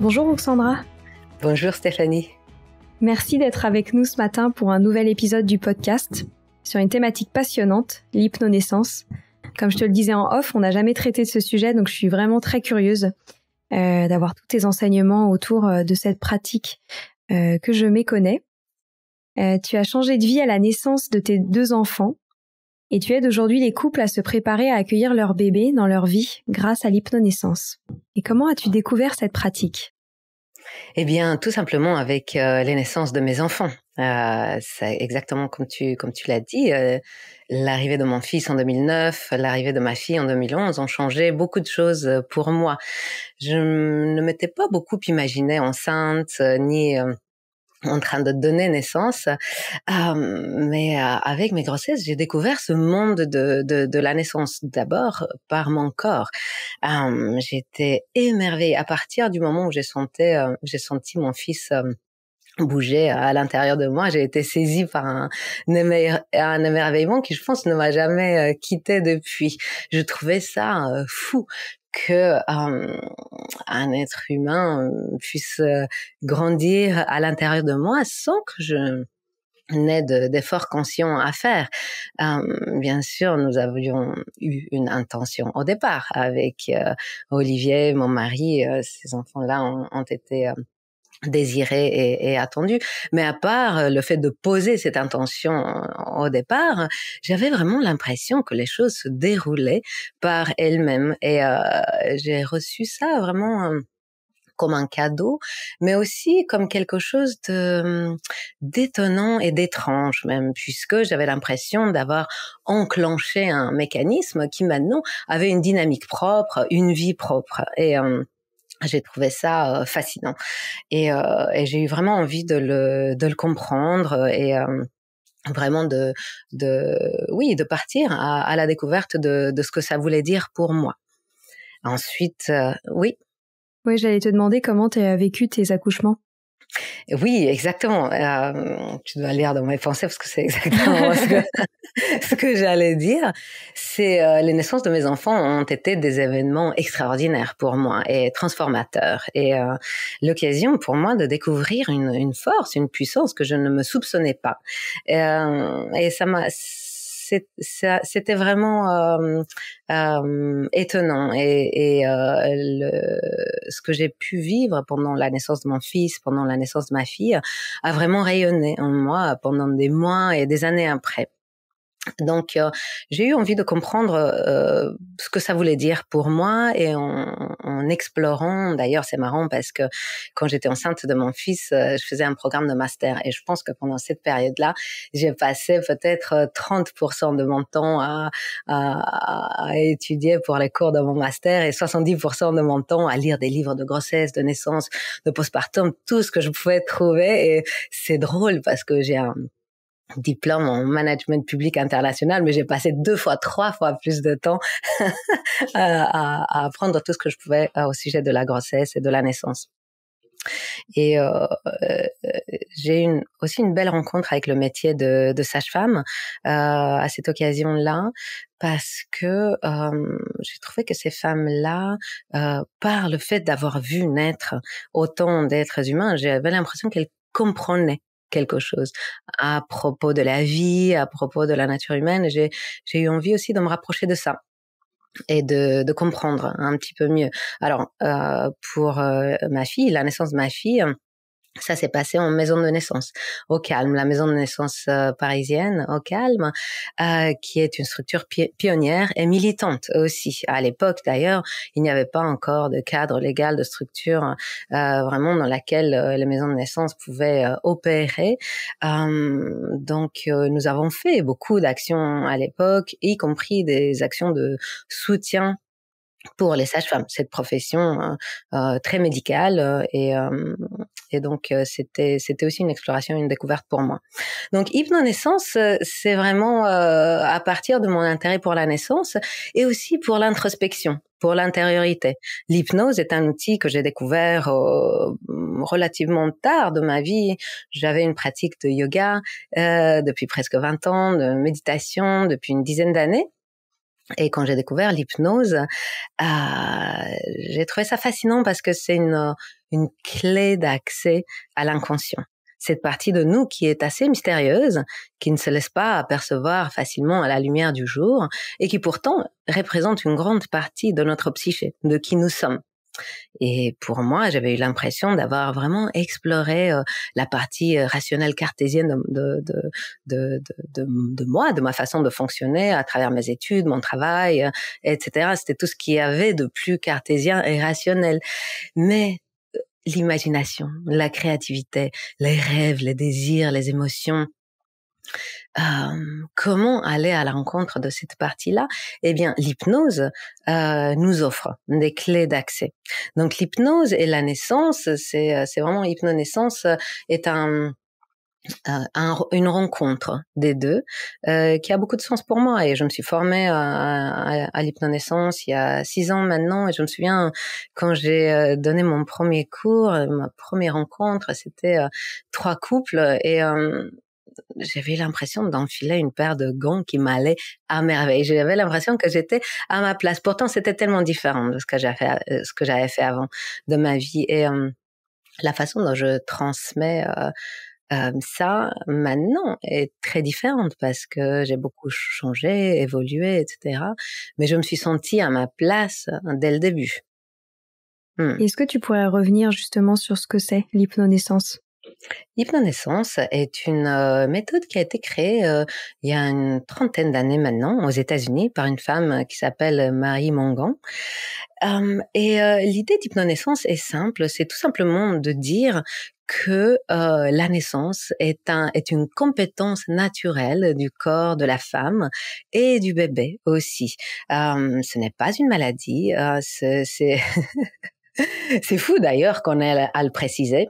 Bonjour Roxandra. Bonjour Stéphanie. Merci d'être avec nous ce matin pour un nouvel épisode du podcast sur une thématique passionnante, l'hypnonaissance. Comme je te le disais en off, on n'a jamais traité de ce sujet, donc je suis vraiment très curieuse d'avoir tous tes enseignements autour de cette pratique que je méconnais. Tu as changé de vie à la naissance de tes 2 enfants et tu aides aujourd'hui les couples à se préparer à accueillir leur bébé dans leur vie grâce à l'hypnonaissance. Et comment as-tu découvert cette pratique ? Eh bien, tout simplement avec les naissances de mes enfants. C'est exactement comme tu l'as dit. L'arrivée de mon fils en 2009, l'arrivée de ma fille en 2011 ont changé beaucoup de choses pour moi. Je ne m'étais pas beaucoup imaginée enceinte, ni en train de donner naissance, mais avec mes grossesses, j'ai découvert ce monde de la naissance d'abord par mon corps. J'étais émerveillée à partir du moment où j'ai senti mon fils bouger à l'intérieur de moi. J'ai été saisie par un émerveillement qui, je pense, ne m'a jamais quittée depuis. Je trouvais ça fou que un être humain puisse grandir à l'intérieur de moi sans que je n'ait d'efforts conscients à faire. Bien sûr, nous avions eu une intention au départ avec Olivier, mon mari. Ces enfants-là ont été désiré et attendu. Mais à part le fait de poser cette intention au départ, j'avais vraiment l'impression que les choses se déroulaient par elles-mêmes. Et j'ai reçu ça vraiment comme un cadeau, mais aussi comme quelque chose d'étonnant et d'étrange même, puisque j'avais l'impression d'avoir enclenché un mécanisme qui maintenant avait une dynamique propre, une vie propre. Et j'ai trouvé ça fascinant et j'ai eu vraiment envie de le comprendre et vraiment de partir à la découverte de ce que ça voulait dire pour moi. Ensuite, oui. Oui, j'allais te demander comment tu as vécu tes accouchements. Oui, exactement. Tu dois lire dans mes pensées parce que c'est exactement ce que j'allais dire. C'est les naissances de mes enfants ont été des événements extraordinaires pour moi et transformateurs. Et l'occasion pour moi de découvrir une force, une puissance que je ne me soupçonnais pas. Et c'était vraiment étonnant et ce que j'ai pu vivre pendant la naissance de mon fils, pendant la naissance de ma fille, a vraiment rayonné en moi pendant des mois et des années après. Donc, j'ai eu envie de comprendre ce que ça voulait dire pour moi et en explorant, d'ailleurs c'est marrant parce que quand j'étais enceinte de mon fils, je faisais un programme de master et je pense que pendant cette période-là, j'ai passé peut-être 30% de mon temps à étudier pour les cours de mon master et 70% de mon temps à lire des livres de grossesse, de naissance, de postpartum, tout ce que je pouvais trouver. Et c'est drôle parce que j'ai un diplôme en management public international, mais j'ai passé 2 fois, 3 fois plus de temps à apprendre tout ce que je pouvais au sujet de la grossesse et de la naissance. Et j'ai eu aussi une belle rencontre avec le métier de sage-femme à cette occasion-là, parce que j'ai trouvé que ces femmes-là, par le fait d'avoir vu naître autant d'êtres humains, j'avais l'impression qu'elles comprenaient quelque chose à propos de la vie, à propos de la nature humaine. J'ai eu envie aussi de me rapprocher de ça et de comprendre un petit peu mieux. Alors, pour ma fille, la naissance de ma fille, ça s'est passé en maison de naissance, au Calme, la maison de naissance parisienne, au Calme, qui est une structure pionnière et militante aussi. À l'époque, d'ailleurs, il n'y avait pas encore de cadre légal de structure vraiment dans laquelle les maisons de naissance pouvaient opérer. Donc, nous avons fait beaucoup d'actions à l'époque, y compris des actions de soutien pour les sages-femmes, cette profession très médicale et donc c'était aussi une exploration, une découverte pour moi. Donc hypnonaissance, c'est vraiment à partir de mon intérêt pour la naissance et aussi pour l'introspection, pour l'intériorité. L'hypnose est un outil que j'ai découvert relativement tard de ma vie. J'avais une pratique de yoga depuis presque 20 ans, de méditation depuis une dizaine d'années. Et quand j'ai découvert l'hypnose, j'ai trouvé ça fascinant parce que c'est une clé d'accès à l'inconscient. Cette partie de nous qui est assez mystérieuse, qui ne se laisse pas apercevoir facilement à la lumière du jour et qui pourtant représente une grande partie de notre psyché, de qui nous sommes. Et pour moi, j'avais eu l'impression d'avoir vraiment exploré la partie rationnelle cartésienne de moi, de ma façon de fonctionner à travers mes études, mon travail, etc. C'était tout ce qu'il y avait de plus cartésien et rationnel. Mais l'imagination, la créativité, les rêves, les désirs, les émotions, comment aller à la rencontre de cette partie-là? Eh bien, l'hypnose nous offre des clés d'accès. Donc, l'hypnose et la naissance, c'est vraiment hypnonaissance est une rencontre des deux qui a beaucoup de sens pour moi. Et je me suis formée à l'hypnonaissance il y a 6 ans maintenant. Et je me souviens quand j'ai donné mon premier cours, ma première rencontre, c'était 3 couples et j'avais l'impression d'enfiler une paire de gants qui m'allait à merveille. J'avais l'impression que j'étais à ma place. Pourtant, c'était tellement différent de ce que j'avais fait avant de ma vie. Et la façon dont je transmets ça maintenant est très différente parce que j'ai beaucoup changé, évolué, etc. Mais je me suis sentie à ma place dès le début. Est-ce que tu pourrais revenir justement sur ce que c'est l'hypnonaissance? L'hypnonaissance est une méthode qui a été créée il y a une 30aine d'années maintenant aux États-Unis par une femme qui s'appelle Mary Mangan. L'idée d'hypnonaissance est simple, c'est tout simplement de dire que la naissance est une compétence naturelle du corps de la femme et du bébé aussi. Ce n'est pas une maladie, c'est c'est fou d'ailleurs qu'on ait à le préciser.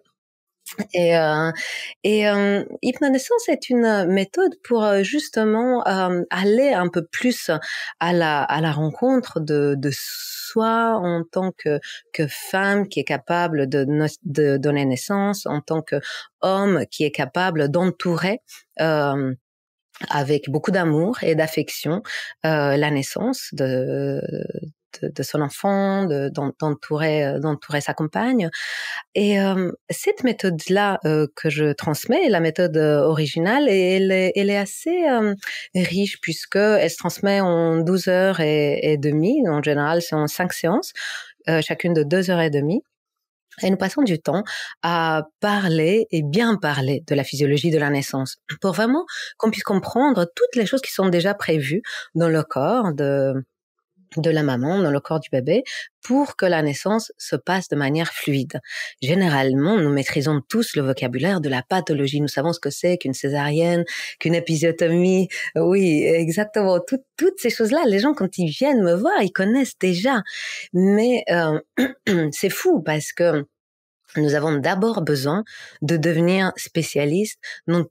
Hypnonaissance est une méthode pour justement aller un peu plus à la rencontre de soi en tant que femme qui est capable de donner naissance, en tant que homme qui est capable d'entourer avec beaucoup d'amour et d'affection la naissance de son enfant, d'entourer sa compagne. Et cette méthode-là que je transmets, la méthode originale, elle est assez riche puisque elle se transmet en 12 heures et demie. En général, c'est en 5 séances, chacune de 2 heures et demie. Et nous passons du temps à parler et bien parler de la physiologie de la naissance pour vraiment qu'on puisse comprendre toutes les choses qui sont déjà prévues dans le corps de la maman, dans le corps du bébé, pour que la naissance se passe de manière fluide. Généralement, nous maîtrisons tous le vocabulaire de la pathologie. Nous savons ce que c'est qu'une césarienne, qu'une épisiotomie. Oui, exactement. Toutes ces choses-là, les gens, quand ils viennent me voir, ils connaissent déjà. Mais c'est fou parce que nous avons d'abord besoin de devenir spécialistes dans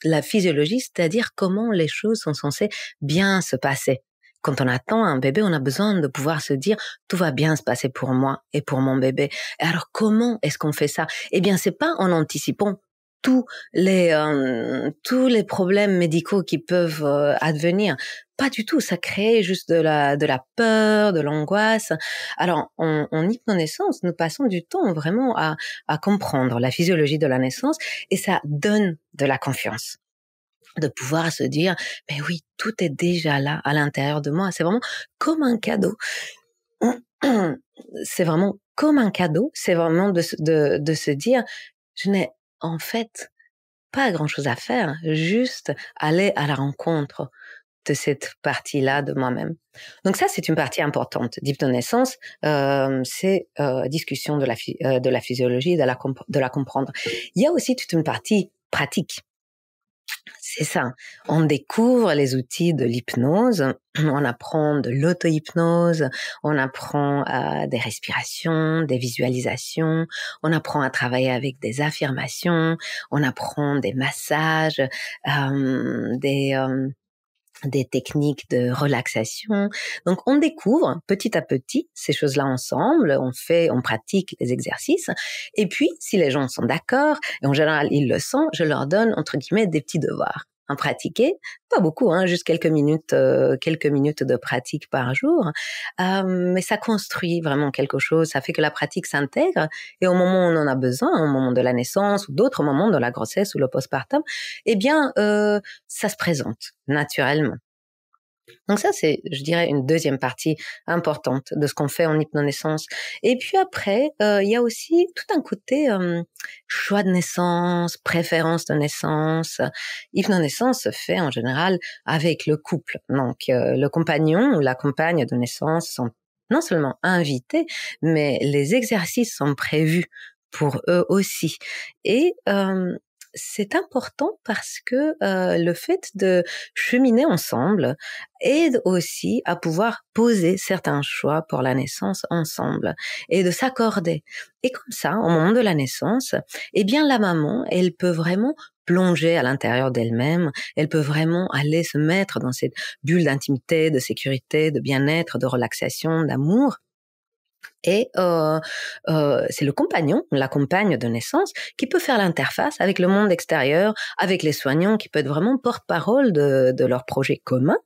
la physiologie, c'est-à-dire comment les choses sont censées bien se passer. Quand on attend un bébé, on a besoin de pouvoir se dire tout va bien se passer pour moi et pour mon bébé. Et alors comment est-ce qu'on fait ça? Eh bien, c'est pas en anticipant tous les problèmes médicaux qui peuvent advenir. Pas du tout. Ça crée juste de la peur, de l'angoisse. Alors, en hypnonaissance, nous passons du temps vraiment à comprendre la physiologie de la naissance et ça donne de la confiance. De pouvoir se dire, mais oui, tout est déjà là à l'intérieur de moi. C'est vraiment comme un cadeau. C'est vraiment comme un cadeau. C'est vraiment de se dire, je n'ai en fait pas grand-chose à faire, juste aller à la rencontre de cette partie-là de moi-même. Donc ça, c'est une partie importante d'hypnonaissance. C'est discussion de la physiologie, de la comprendre. Il y a aussi toute une partie pratique. C'est ça. On découvre les outils de l'hypnose, on apprend de l'auto-hypnose, on apprend des respirations, des visualisations, on apprend à travailler avec des affirmations, on apprend des massages, des techniques de relaxation. Donc, on découvre petit à petit ces choses-là ensemble, on pratique des exercices. Et puis, si les gens sont d'accord, et en général, ils le sont, je leur donne, entre guillemets, des petits devoirs. à pratiquer, pas beaucoup, hein, juste quelques minutes de pratique par jour, mais ça construit vraiment quelque chose. Ça fait que la pratique s'intègre et au moment où on en a besoin, au moment de la naissance ou d'autres moments de la grossesse ou le postpartum, eh bien, ça se présente naturellement. Donc ça, c'est, je dirais, une deuxième partie importante de ce qu'on fait en hypnonaissance. Et puis après, il y a aussi tout un côté choix de naissance, préférence de naissance. Hypnonaissance se fait en général avec le couple. Donc le compagnon ou la compagne de naissance sont non seulement invités, mais les exercices sont prévus pour eux aussi. Et c'est important parce que le fait de cheminer ensemble aide aussi à pouvoir poser certains choix pour la naissance ensemble et de s'accorder. Et comme ça, au moment de la naissance, eh bien la maman, elle peut vraiment plonger à l'intérieur d'elle-même, elle peut vraiment aller se mettre dans cette bulle d'intimité, de sécurité, de bien-être, de relaxation, d'amour. Et c'est le compagnon, la compagne de naissance, qui peut faire l'interface avec le monde extérieur, avec les soignants, qui peut être vraiment porte-parole de leur projet commun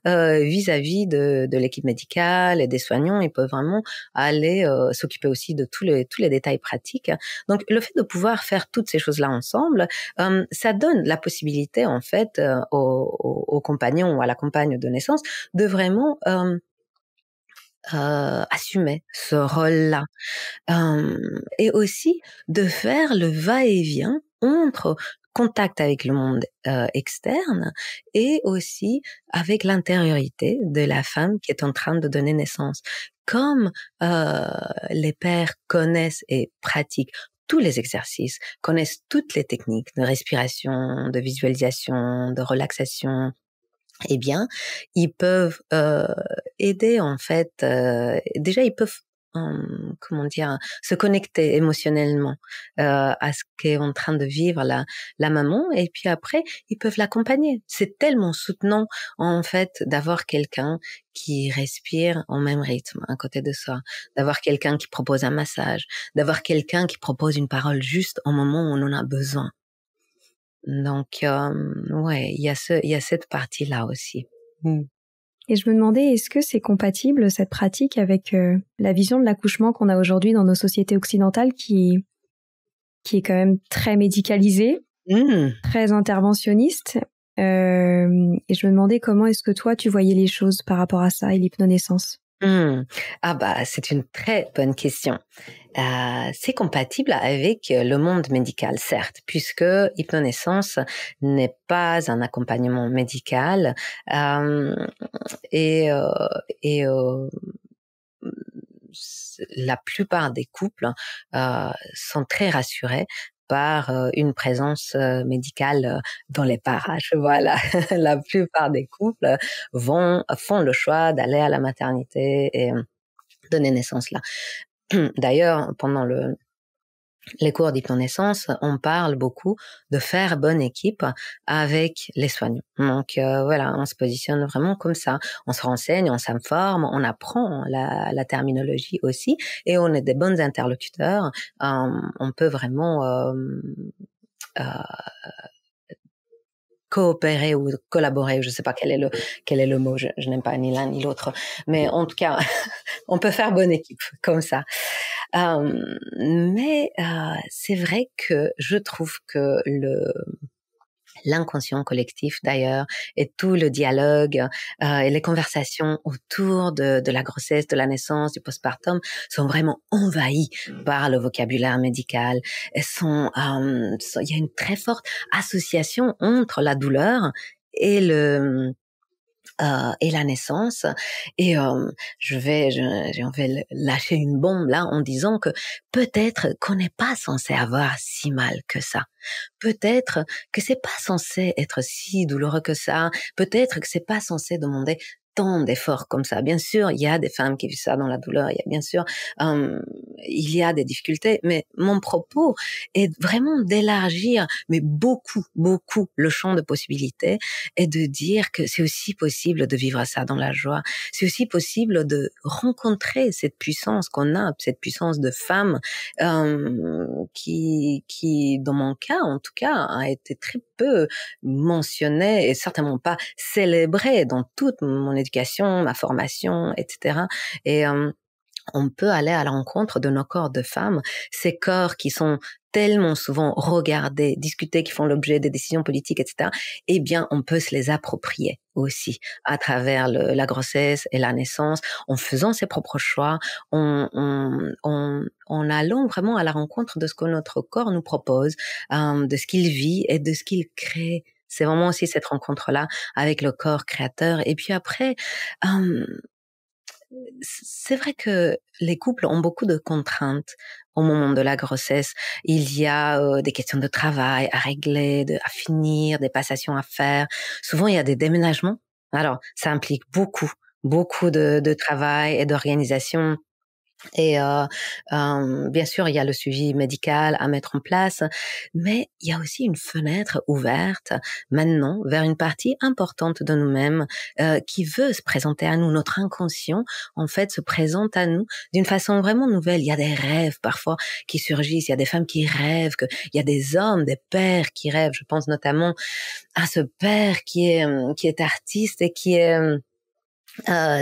vis-à-vis de l'équipe médicale et des soignants. Ils peuvent vraiment aller s'occuper aussi de tous les détails pratiques. Donc, le fait de pouvoir faire toutes ces choses-là ensemble, ça donne la possibilité, en fait, au compagnon ou à la compagne de naissance de vraiment assumer ce rôle-là. Et aussi de faire le va-et-vient entre contact avec le monde externe et aussi avec l'intériorité de la femme qui est en train de donner naissance. Comme les pères connaissent et pratiquent tous les exercices, connaissent toutes les techniques de respiration, de visualisation, de relaxation, eh bien, ils peuvent aider en fait. Déjà, ils peuvent comment dire, se connecter émotionnellement à ce qu'est en train de vivre la maman, et puis après, ils peuvent l'accompagner. C'est tellement soutenant en fait d'avoir quelqu'un qui respire au même rythme à côté de soi, d'avoir quelqu'un qui propose un massage, d'avoir quelqu'un qui propose une parole juste au moment où on en a besoin. Donc, ouais, il y a cette partie-là aussi. Mm. Et je me demandais, est-ce que c'est compatible, cette pratique, avec la vision de l'accouchement qu'on a aujourd'hui dans nos sociétés occidentales qui est quand même très médicalisée, très interventionniste. Et je me demandais comment est-ce que toi, tu voyais les choses par rapport à ça et l'hypnonaissance. Ah bah, c'est une très bonne question. C'est compatible avec le monde médical, certes, puisque hypnonaissance n'est pas un accompagnement médical et la plupart des couples sont très rassurés par une présence médicale dans les parages. Voilà, la plupart des couples font le choix d'aller à la maternité et donner naissance là. D'ailleurs, pendant les cours d'hypnonaissance, on parle beaucoup de faire bonne équipe avec les soignants. Donc voilà, on se positionne vraiment comme ça. On se renseigne, on s'informe, on apprend la terminologie aussi, et on est des bons interlocuteurs. On peut vraiment coopérer ou collaborer, je sais pas quel est le mot, je n'aime pas ni l'un ni l'autre, mais en tout cas, on peut faire bonne équipe comme ça. Mais c'est vrai que je trouve que l'inconscient collectif d'ailleurs et tout le dialogue et les conversations autour de la grossesse, de la naissance, du postpartum sont vraiment envahis par le vocabulaire médical. Il y a une très forte association entre la douleur et la naissance, et j'ai envie de lâcher une bombe là en disant que peut-être qu'on n'est pas censé avoir si mal que ça. Peut-être que c'est pas censé être si douloureux que ça. Peut-être que c'est pas censé demander tant d'efforts comme ça. Bien sûr, il y a des femmes qui vivent ça dans la douleur, il y a bien sûr, il y a des difficultés, mais mon propos est vraiment d'élargir, mais beaucoup, beaucoup le champ de possibilités et de dire que c'est aussi possible de vivre ça dans la joie. C'est aussi possible de rencontrer cette puissance qu'on a, cette puissance de femme, qui, dans mon cas, en tout cas, a été très peu mentionnée et certainement pas célébrée dans toute mon éducation, ma formation, etc. Et on peut aller à la rencontre de nos corps de femmes, ces corps qui sont tellement souvent regardés, discutés, qui font l'objet des décisions politiques, etc. Eh bien, on peut se les approprier aussi à travers la grossesse et la naissance, en faisant ses propres choix, en allant vraiment à la rencontre de ce que notre corps nous propose, de ce qu'il vit et de ce qu'il crée. C'est vraiment aussi cette rencontre-là avec le corps créateur. Et puis après, c'est vrai que les couples ont beaucoup de contraintes au moment de la grossesse. Il y a des questions de travail à régler, à finir, des passations à faire. Souvent, il y a des déménagements. Alors, ça implique beaucoup, beaucoup de travail et d'organisation. Et bien sûr, il y a le suivi médical à mettre en place, mais il y a aussi une fenêtre ouverte maintenant vers une partie importante de nous-mêmes qui veut se présenter à nous. Notre inconscient, en fait, se présente à nous d'une façon vraiment nouvelle. Il y a des rêves parfois qui surgissent, il y a des femmes qui rêvent, il y a des hommes, des pères qui rêvent. Je pense notamment à ce père qui est artiste et qui est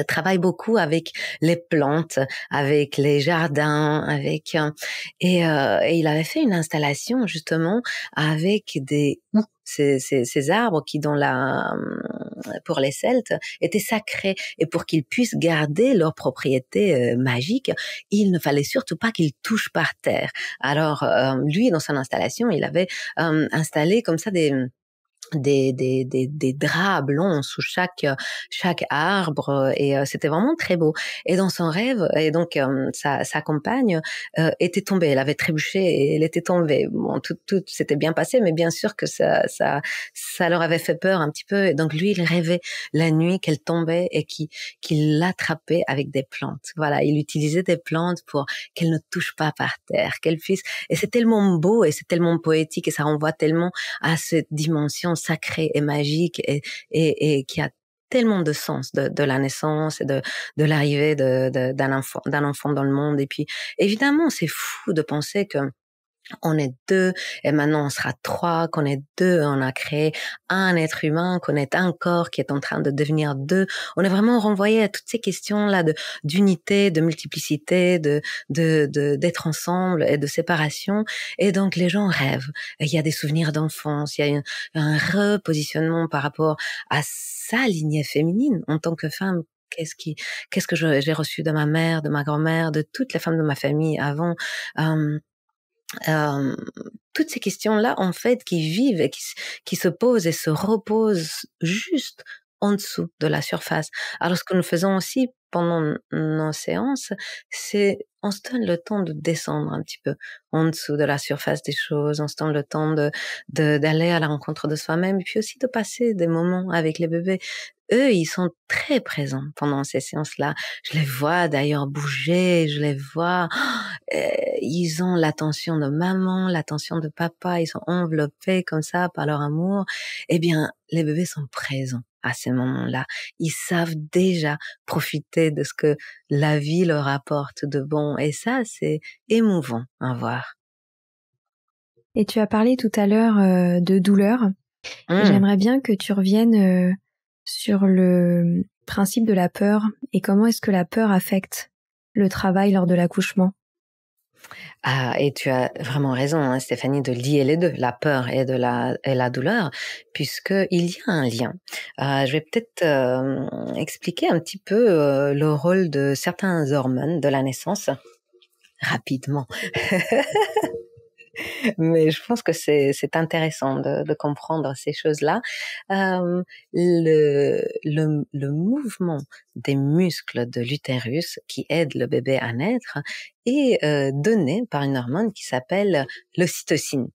travaille beaucoup avec les plantes, avec les jardins, et il avait fait une installation justement avec ces arbres qui pour les Celtes étaient sacrés, et pour qu'ils puissent garder leurs propriétés magiques, il ne fallait surtout pas qu'ils touchent par terre. Alors lui, dans son installation, il avait installé comme ça des draps blancs sous chaque arbre, et c'était vraiment très beau. Et dans son rêve, et donc sa compagne était tombée, elle avait trébuché et elle était tombée. Bon, tout s'était bien passé, mais bien sûr que ça leur avait fait peur un petit peu. Et donc lui, il rêvait la nuit qu'elle tombait et qu'il l'attrapait avec des plantes. Voilà, il utilisait des plantes pour qu'elle ne touche pas par terre, qu'elle puisse. Et c'est tellement beau et c'est tellement poétique, et ça renvoie tellement à cette dimension sacrée et magique, et qui a tellement de sens de la naissance et de l'arrivée d'un enfant dans le monde. Et puis évidemment, c'est fou de penser que on est deux et maintenant on sera trois, qu'on est deux, on a créé un être humain, qu'on est un corps qui est en train de devenir deux. On est vraiment renvoyé à toutes ces questions-là d'unité, de multiplicité, d'être ensemble et de séparation. Et donc les gens rêvent. Il y a des souvenirs d'enfance, il y a un repositionnement par rapport à sa lignée féminine en tant que femme. Qu'est-ce que j'ai reçu de ma mère, de ma grand-mère, de toutes les femmes de ma famille avant. Euh, Toutes ces questions-là, en fait, qui vivent et qui se posent et se reposent juste en dessous de la surface. Alors, ce que nous faisons aussi pendant nos séances, c'est on se donne le temps de descendre un petit peu en dessous de la surface des choses, on se donne le temps d'aller à la rencontre de soi-même, et puis aussi de passer des moments avec les bébés. Eux, ils sont très présents pendant ces séances-là. Je les vois d'ailleurs bouger, je les vois. Ils ont l'attention de maman, l'attention de papa, ils sont enveloppés comme ça par leur amour. Eh bien, les bébés sont présents à ces moments-là. Ils savent déjà profiter de ce que la vie leur apporte de bon. Et ça, c'est émouvant à voir. Et tu as parlé tout à l'heure de douleur. Et j'aimerais bien que tu reviennes sur le principe de la peur et comment est-ce que la peur affecte le travail lors de l'accouchement. Ah, et tu as vraiment raison, hein, Stéphanie, de lier les deux, la peur et la douleur, puisque il y a un lien. Je vais peut-être expliquer un petit peu le rôle de certains hormones de la naissance rapidement. Mais je pense que c'est intéressant de comprendre ces choses-là. Le mouvement des muscles de l'utérus qui aide le bébé à naître est donné par une hormone qui s'appelle l'ocytocine.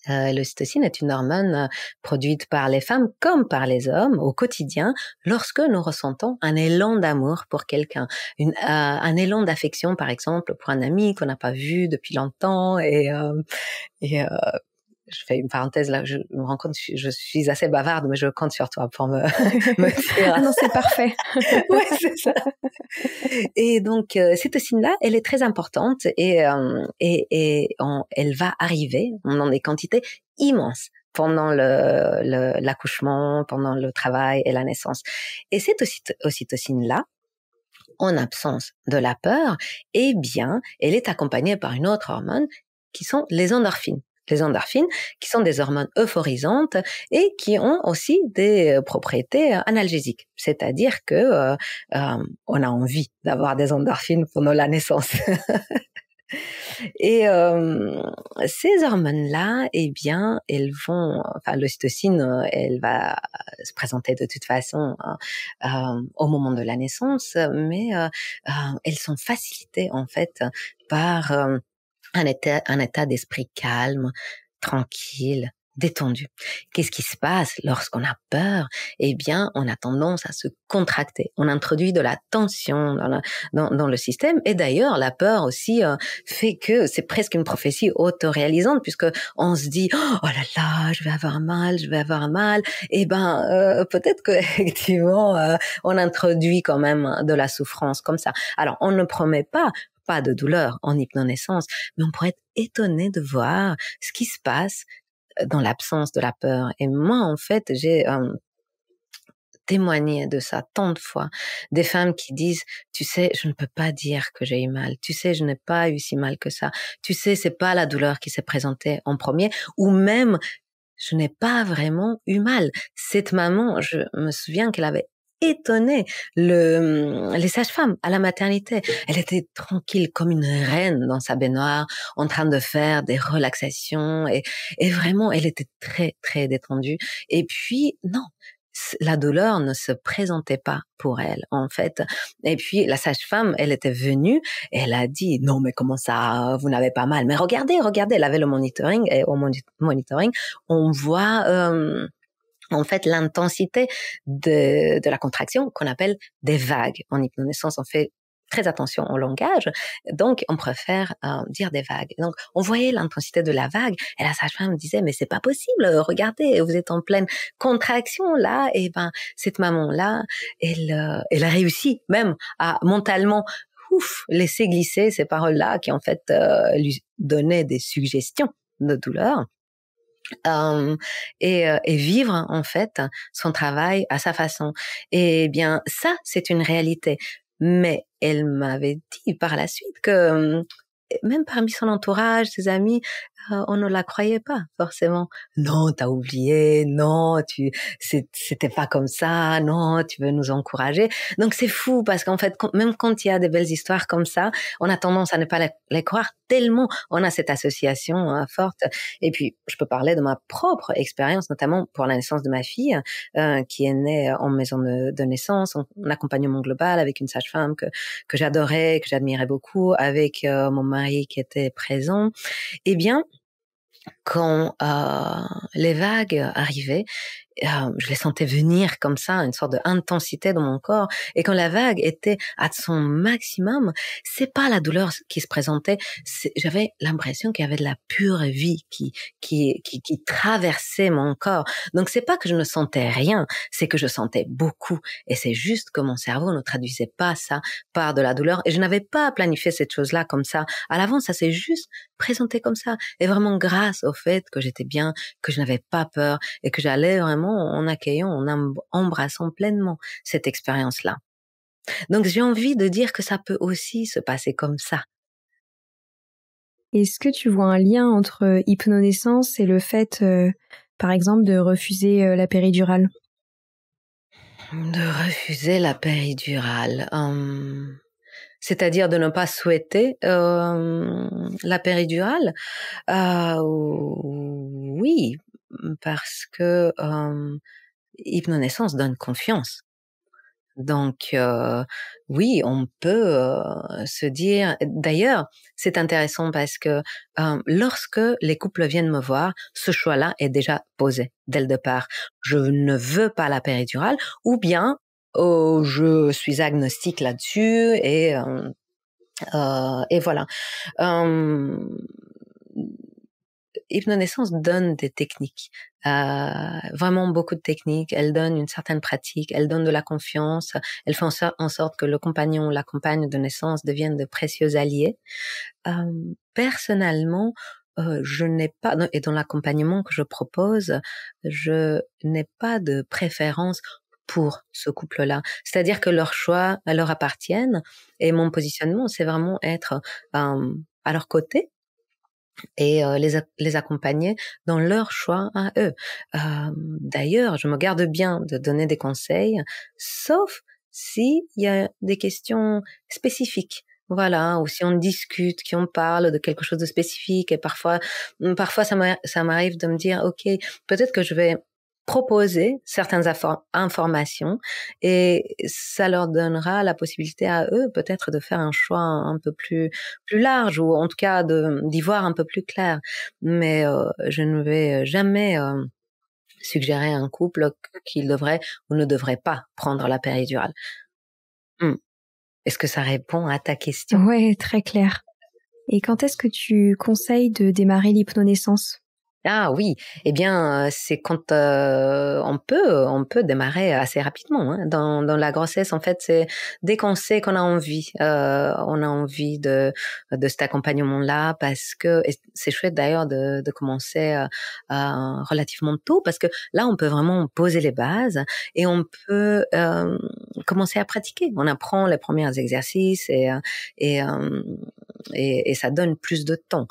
L'ocytocine est une hormone produite par les femmes comme par les hommes au quotidien lorsque nous ressentons un élan d'amour pour quelqu'un, un élan d'affection par exemple pour un ami qu'on n'a pas vu depuis longtemps et je fais une parenthèse là, je me rends compte que je suis assez bavarde, mais je compte sur toi pour me, me dire. Ah non, c'est parfait. Ouais, c'est ça. Et donc, cette cytocine-là, elle est très importante elle va arriver dans des quantités immenses pendant l'accouchement, pendant le travail et la naissance. Et cette ocytocine-là, en absence de la peur, eh bien, elle est accompagnée par une autre hormone qui sont les endorphines. Les endorphines, qui sont des hormones euphorisantes et qui ont aussi des propriétés analgésiques. C'est-à-dire que on a envie d'avoir des endorphines pendant la naissance. Et ces hormones-là, eh bien, l'ocytocine, elle va se présenter de toute façon au moment de la naissance, mais elles sont facilitées en fait par un état d'esprit calme, tranquille, détendu. Qu'est-ce qui se passe lorsqu'on a peur? Eh bien, on a tendance à se contracter. On introduit de la tension dans le système. Et d'ailleurs, la peur aussi fait que c'est presque une prophétie autoréalisante, puisque on se dit oh là là, je vais avoir mal, je vais avoir mal. Eh ben, peut-être que effectivement, on introduit quand même de la souffrance comme ça. Alors, on ne promet pas de douleur en hypnonaissance, mais on pourrait être étonné de voir ce qui se passe dans l'absence de la peur. Et moi, en fait, j'ai témoigné de ça tant de fois. Des femmes qui disent, tu sais, je ne peux pas dire que j'ai eu mal. Tu sais, je n'ai pas eu si mal que ça. Tu sais, c'est pas la douleur qui s'est présentée en premier. Ou même, je n'ai pas vraiment eu mal. Cette maman, je me souviens qu'elle avait étonné les sages-femmes à la maternité. Elle était tranquille comme une reine dans sa baignoire, en train de faire des relaxations et vraiment, elle était très, très détendue. Et puis, non, la douleur ne se présentait pas pour elle, en fait. Et puis, la sage-femme, elle était venue, et elle a dit, non, mais comment ça, vous n'avez pas mal? Mais regardez, elle avait le monitoring, et au monitoring, on voit, en fait, l'intensité de la contraction qu'on appelle des vagues. En hypnonaissance, on fait très attention au langage, donc on préfère dire des vagues. Donc, on voyait l'intensité de la vague, et la sage-femme me disait, mais c'est pas possible, regardez, vous êtes en pleine contraction là, et ben, cette maman-là, elle a réussi même à mentalement laisser glisser ces paroles-là qui en fait lui donnaient des suggestions de douleur. Et vivre en fait son travail à sa façon. Et bien ça, c'est une réalité. Mais elle m'avait dit par la suite que même parmi son entourage, ses amis, on ne la croyait pas forcément. Non, t'as oublié, non, c'était pas comme ça, non, tu veux nous encourager. Donc c'est fou parce qu'en fait, même quand il y a des belles histoires comme ça, on a tendance à ne pas les croire tellement on a cette association forte. Et puis, je peux parler de ma propre expérience, notamment pour la naissance de ma fille, qui est née en maison de naissance, en accompagnement global avec une sage-femme que j'adorais, que j'admirais beaucoup, avec mon mari qui était présent. Eh bien, quand les vagues arrivaient, je les sentais venir comme ça, une sorte d'intensité dans mon corps. Et quand la vague était à son maximum, c'est pas la douleur qui se présentait, j'avais l'impression qu'il y avait de la pure vie qui traversait mon corps. Donc c'est pas que je ne sentais rien, c'est que je sentais beaucoup. Et c'est juste que mon cerveau ne traduisait pas ça par de la douleur. Et je n'avais pas planifié cette chose-là comme ça. À l'avance, ça s'est juste présenté comme ça. Et vraiment grâce au fait que j'étais bien, que je n'avais pas peur et que j'allais vraiment en accueillant, en embrassant pleinement cette expérience-là. Donc j'ai envie de dire que ça peut aussi se passer comme ça. Est-ce que tu vois un lien entre hypnonaissance et le fait, par exemple, de refuser la péridurale? De refuser la péridurale, c'est-à-dire de ne pas souhaiter la péridurale? Oui, parce que hypnonaissance donne confiance. Donc oui, on peut se dire. D'ailleurs, c'est intéressant parce que lorsque les couples viennent me voir, ce choix-là est déjà posé dès le départ. Je ne veux pas la péridurale, ou bien je suis agnostique là-dessus et voilà. Euh, Hypnonaissance donne des techniques, vraiment beaucoup de techniques. Elle donne une certaine pratique, elle donne de la confiance, elle fait en sorte que le compagnon ou la compagne de naissance deviennent de précieux alliés. Personnellement, je n'ai pas, et dans l'accompagnement que je propose, je n'ai pas de préférence pour ce couple-là. C'est-à-dire que leurs choix leur appartiennent, et mon positionnement, c'est vraiment être à leur côté, et les accompagner dans leur choix à eux. D'ailleurs, je me garde bien de donner des conseils, sauf s'il y a des questions spécifiques. Voilà, ou si on discute, qu'on parle de quelque chose de spécifique, et parfois ça m'arrive de me dire, ok, peut-être que je vais proposer certaines informations, et ça leur donnera la possibilité à eux peut-être de faire un choix un peu plus large, ou en tout cas d'y voir un peu plus clair. Mais je ne vais jamais suggérer à un couple qu'il devrait ou ne devrait pas prendre la péridurale. Est-ce que ça répond à ta question? Ouais, très clair. Et quand est-ce que tu conseilles de démarrer l'hypnonaissance? Ah oui, eh bien, c'est quand on peut démarrer assez rapidement, hein. Dans la grossesse, en fait, c'est dès qu'on sait qu'on a envie, de cet accompagnement-là, parce que, et c'est chouette d'ailleurs de commencer relativement tôt, parce que là, on peut vraiment poser les bases, et on peut commencer à pratiquer. On apprend les premiers exercices, et, euh, et ça donne plus de temps.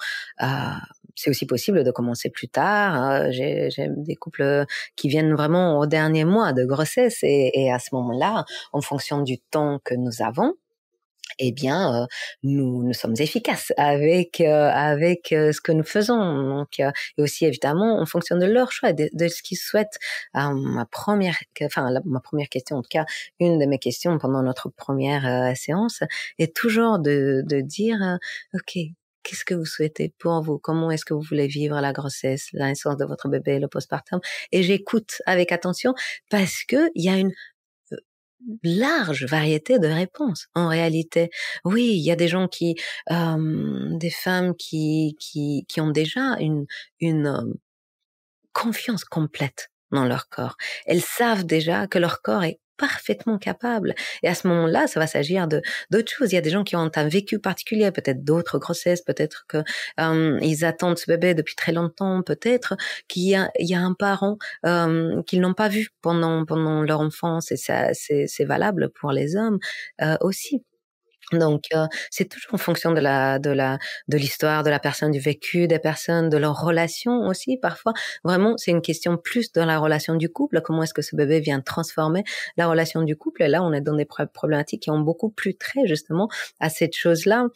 C'est aussi possible de commencer plus tard. J'ai des couples qui viennent vraiment au dernier mois de grossesse, et à ce moment-là, en fonction du temps que nous avons, eh bien, nous sommes efficaces avec ce que nous faisons. Donc, et aussi évidemment, en fonction de leur choix, de ce qu'ils souhaitent. Ma première question, en tout cas, une de mes questions pendant notre première séance, est toujours de dire, ok, qu'est-ce que vous souhaitez pour vous? Comment est-ce que vous voulez vivre la grossesse, la naissance de votre bébé, le postpartum? Et j'écoute avec attention, parce que il y a une large variété de réponses en réalité. Oui, il y a des gens des femmes qui ont déjà une confiance complète dans leur corps. Elles savent déjà que leur corps est parfaitement capable. Et à ce moment-là, ça va s'agir d'autres choses. Il y a des gens qui ont un vécu particulier, peut-être d'autres grossesses, peut-être que ils attendent ce bébé depuis très longtemps, peut-être il y a un parent qu'ils n'ont pas vu pendant leur enfance, et ça c'est valable pour les hommes aussi. Donc c'est toujours en fonction de l'histoire de la personne, du vécu des personnes, de leur relation aussi parfois. Vraiment, c'est une question plus dans la relation du couple. Comment est-ce que ce bébé vient transformer la relation du couple? Et là, on est dans des problématiques qui ont beaucoup plus trait justement à cette chose-là.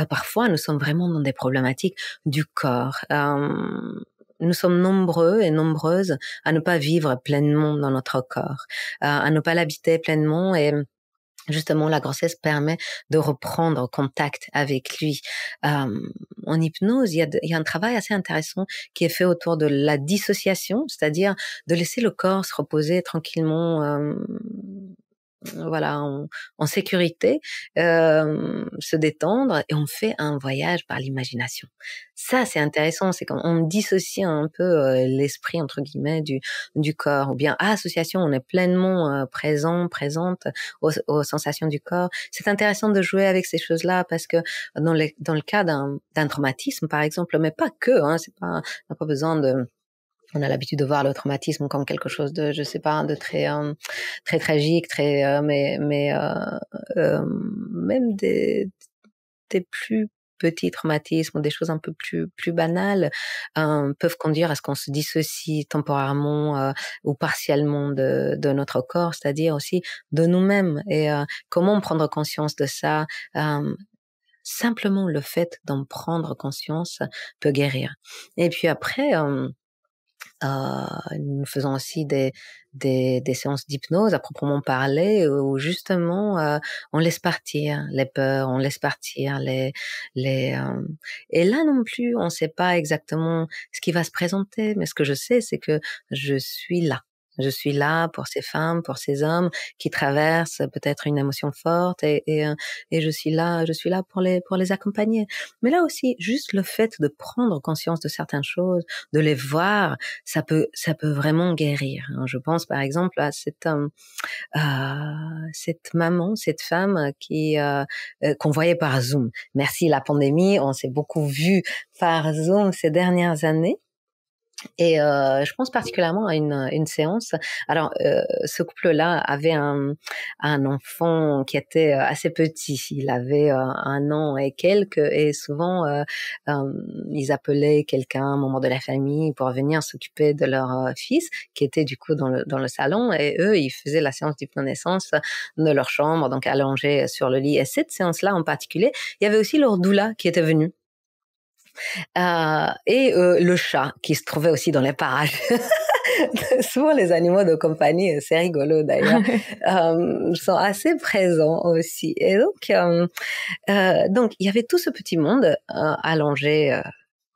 Parfois, nous sommes vraiment dans des problématiques du corps. Nous sommes nombreux et nombreuses à ne pas vivre pleinement dans notre corps, à ne pas l'habiter pleinement, et justement, la grossesse permet de reprendre contact avec lui. En hypnose, il y a un travail assez intéressant qui est fait autour de la dissociation, c'est-à-dire de laisser le corps se reposer tranquillement, voilà, en sécurité, se détendre, et on fait un voyage par l'imagination. Ça, c'est intéressant, c'est quand on dissocie un peu l'esprit entre guillemets du corps, ou bien association, on est pleinement présente aux sensations du corps. C'est intéressant de jouer avec ces choses-là, parce que dans le cas d'un traumatisme par exemple, mais pas que, hein, on n'a pas besoin de. On a l'habitude de voir le traumatisme comme quelque chose de, je sais pas, de très tragique, même des plus petits traumatismes, ou des choses un peu plus banales peuvent conduire à ce qu'on se dissocie temporairement ou partiellement de notre corps, c'est-à-dire aussi de nous-mêmes. Et comment prendre conscience de ça? Simplement le fait d'en prendre conscience peut guérir. Et puis après, Nous faisons aussi des séances d'hypnose à proprement parler où justement on laisse partir les peurs, on laisse partir les et là non plus on ne sait pas exactement ce qui va se présenter, mais ce que je sais c'est que je suis là. Je suis là pour ces femmes, pour ces hommes qui traversent peut-être une émotion forte et je suis là pour les accompagner. Mais là aussi, juste le fait de prendre conscience de certaines choses, de les voir, ça peut vraiment guérir. Je pense par exemple à cette maman, cette femme qu'on voyait par Zoom. Merci la pandémie, on s'est beaucoup vu par Zoom ces dernières années. Et je pense particulièrement à une séance. Alors, ce couple-là avait un enfant qui était assez petit. Il avait 1 an et quelques, et souvent ils appelaient quelqu'un, un membre de la famille, pour venir s'occuper de leur fils, qui était du coup dans le salon, et eux, ils faisaient la séance d'hypnonaissance de leur chambre, donc allongés sur le lit. Et cette séance-là en particulier, il y avait aussi leur doula qui était venue. Et le chat qui se trouvait aussi dans les parages. Souvent les animaux de compagnie, c'est rigolo d'ailleurs, sont assez présents aussi. Et donc il y avait tout ce petit monde allongé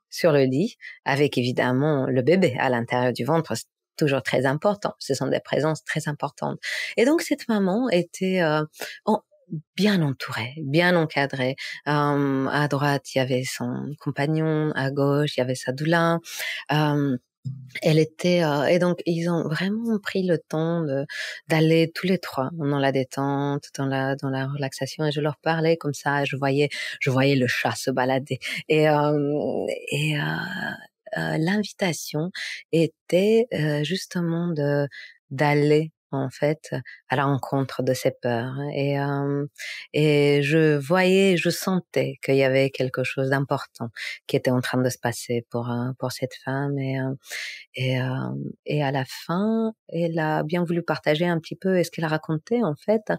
sur le lit, avec évidemment le bébé à l'intérieur du ventre. C'est toujours très important. Ce sont des présences très importantes. Et donc cette maman était bien entourée, bien encadrée. À droite, il y avait son compagnon, à gauche, il y avait sa doula. Elle était et donc ils ont vraiment pris le temps d'aller tous les trois dans la détente, dans la relaxation, et je leur parlais comme ça. Je voyais le chat se balader et l'invitation était justement d'aller en fait à la rencontre de ses peurs, et je sentais qu'il y avait quelque chose d'important qui était en train de se passer pour cette femme, et, euh, et à la fin, elle a bien voulu partager un petit peu. Et ce qu'elle a raconté, en fait,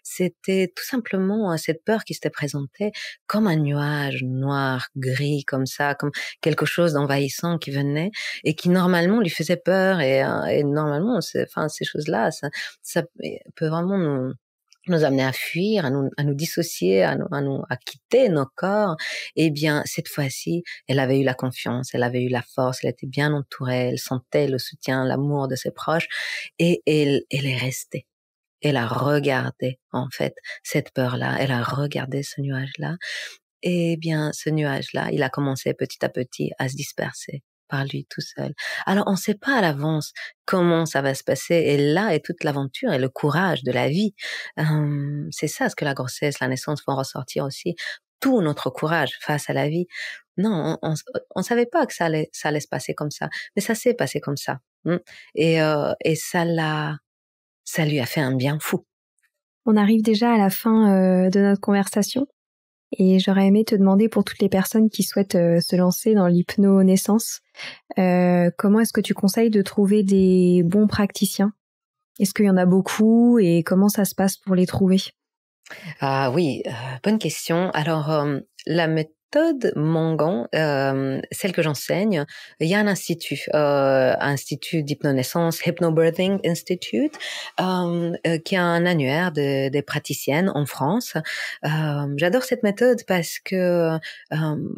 c'était tout simplement cette peur qui s'était présentée comme un nuage noir, gris, comme ça, comme quelque chose d'envahissant qui venait et qui normalement lui faisait peur. Et normalement, ces choses-là, ça peut vraiment nous amener à fuir, à nous dissocier, à quitter nos corps. Eh bien, cette fois-ci, elle avait eu la confiance, elle avait eu la force, elle était bien entourée, elle sentait le soutien, l'amour de ses proches, et elle est restée. Elle a regardé, en fait, cette peur-là, elle a regardé ce nuage-là. Eh bien, ce nuage-là, il a commencé petit à petit à se disperser par lui tout seul. Alors, on ne sait pas à l'avance comment ça va se passer. Et là est toute l'aventure et le courage de la vie. C'est ça ce que la grossesse, la naissance font ressortir aussi. Tout notre courage face à la vie. Non, on savait pas que ça allait se passer comme ça. Mais ça s'est passé comme ça. Et ça lui a fait un bien fou. On arrive déjà à la fin de notre conversation. Et j'aurais aimé te demander, pour toutes les personnes qui souhaitent se lancer dans l'hypnonaissance, comment est-ce que tu conseilles de trouver des bons praticiens? Est-ce qu'il y en a beaucoup et comment ça se passe pour les trouver? Ah oui, bonne question. Alors, la méthode Mangan, celle que j'enseigne, il y a un institut d'hypnonaissance, Hypnobirthing Institute, qui a un annuaire des praticiennes en France. J'adore cette méthode parce que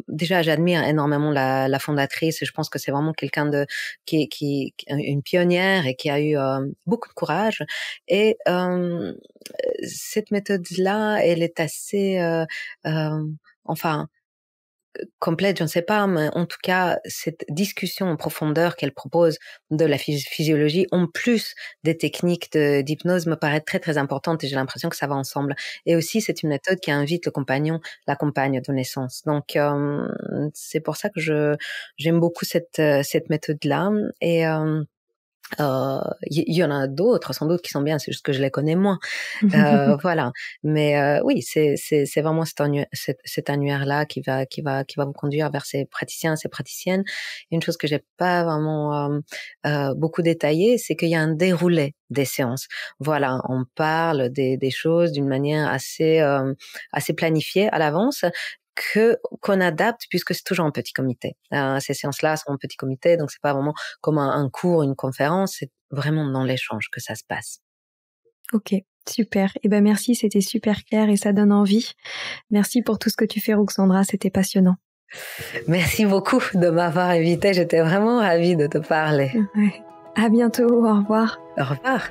déjà j'admire énormément la fondatrice. Je pense que c'est vraiment quelqu'un qui une pionnière et qui a eu beaucoup de courage. Et cette méthode-là, elle est assez, enfin, complète, je ne sais pas, mais en tout cas, cette discussion en profondeur qu'elle propose de la physiologie, en plus des techniques d'hypnose, me paraît très, très importante, et j'ai l'impression que ça va ensemble. Et aussi, c'est une méthode qui invite le compagnon, la compagne de naissance. Donc, c'est pour ça que j'aime beaucoup cette méthode-là. Et y en a d'autres sans doute qui sont bien, c'est juste que je les connais moins. Voilà. Mais oui, c'est vraiment cet annuaire-là qui va vous conduire vers ces praticiens, ces praticiennes. Une chose que j'ai pas vraiment beaucoup détaillée, c'est qu'il y a un déroulé des séances. Voilà, on parle des choses d'une manière assez planifiée à l'avance, qu'on adapte, puisque c'est toujours en petit comité. Ces séances-là sont en petit comité, donc c'est pas vraiment comme un cours, une conférence, c'est vraiment dans l'échange que ça se passe. Ok, super. Eh ben merci, c'était super clair et ça donne envie. Merci pour tout ce que tu fais, Ruxandra, c'était passionnant. Merci beaucoup de m'avoir invitée, j'étais vraiment ravie de te parler. Ouais. À bientôt, au revoir. Au revoir.